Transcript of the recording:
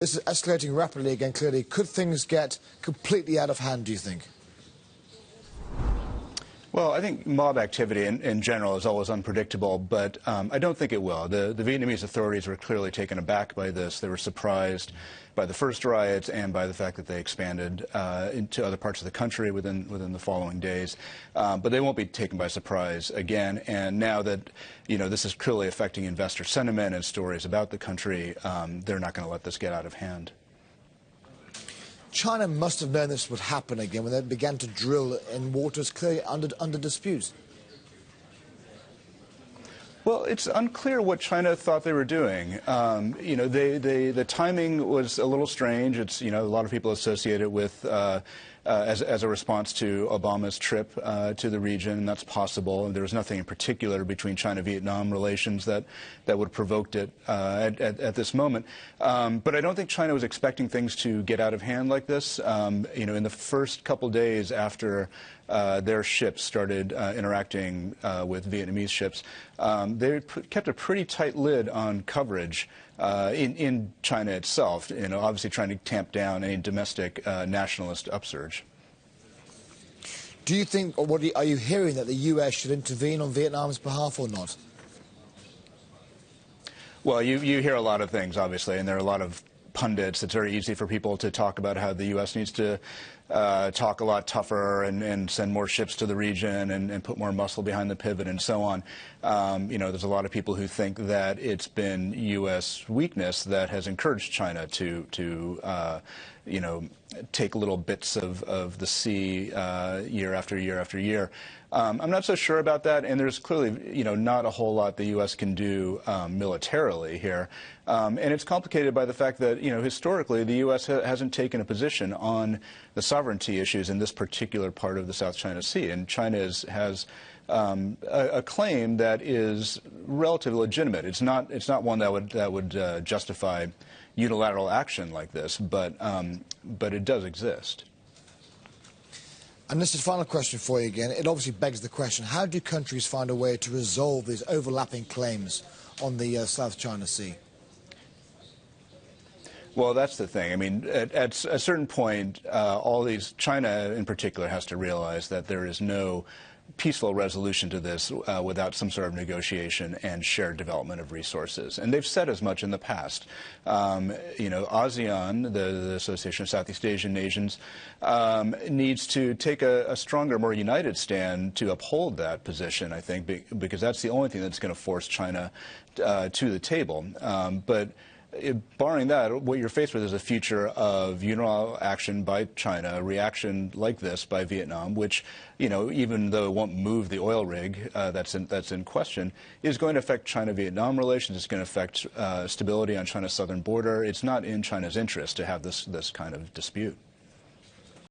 This is escalating rapidly again, clearly. Could things get completely out of hand, do you think? Well, I think mob activity in general is always unpredictable, but I don't think it will. The Vietnamese authorities were clearly taken aback by this. They were surprised by the first riots and by the fact that they expanded into other parts of the country within the following days. But they won't be taken by surprise again. And now that, this is clearly affecting investor sentiment and stories about the country, they're not going to let this get out of hand. China must have known this would happen again when they began to drill in waters clearly under dispute. Well, it's unclear what China thought they were doing. The timing was a little strange. It's, a lot of people associate it with as a response to Obama's trip to the region, and that's possible. And there was nothing in particular between China-Vietnam relations that would have provoked it at this moment. But I don't think China was expecting things to get out of hand like this. In the first couple days after their ships started interacting with Vietnamese ships, they kept a pretty tight lid on coverage in China itself, obviously trying to tamp down any domestic nationalist upsurge. Do you think, or are you hearing that the U.S. should intervene on Vietnam's behalf or not? Well, you hear a lot of things, obviously, and there are a lot of pundits. It's very easy for people to talk about how the U.S. needs to talk a lot tougher and send more ships to the region and put more muscle behind the pivot and so on. There's a lot of people who think that it's been U.S. weakness that has encouraged China to take little bits of the sea year after year after year. I'm not so sure about that, and there's clearly, not a whole lot the U.S. can do militarily here. And it's complicated by the fact that, historically the U.S. hasn't taken a position on the sovereignty issues in this particular part of the South China Sea, and China has a claim that is relatively legitimate. It's not one that would justify unilateral action like this, but it does exist. And this is the final question for you again. It obviously begs the question, how do countries find a way to resolve these overlapping claims on the South China Sea? Well, that's the thing. I mean, at a certain point, China in particular has to realize that there is no peaceful resolution to this without some sort of negotiation and shared development of resources. And they've said as much in the past. ASEAN, the Association of Southeast Asian Nations, needs to take a stronger, more united stand to uphold that position, I think, because that's the only thing that's going to force China to the table. But barring that, what you're faced with is a future of unilateral action by China, a reaction like this by Vietnam, which, even though it won't move the oil rig that's in question, is going to affect China-Vietnam relations. It's going to affect stability on China's southern border. It's not in China's interest to have this kind of dispute.